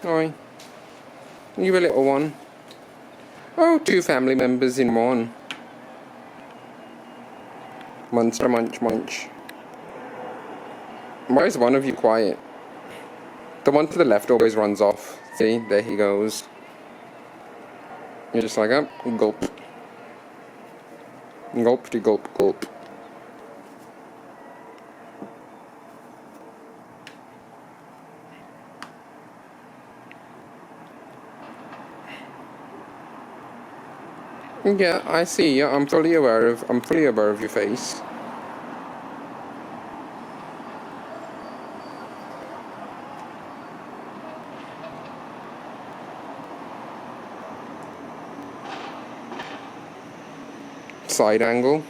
Oi. You a little one? Oh, 2 family members in one. Monster Munch Munch. Why is one of you quiet? The one to the left always runs off. See, there he goes. You're just like, oh, gulp. Gulpty gulp gulp. Yeah, I see you. I'm fully aware of your face. Side angle.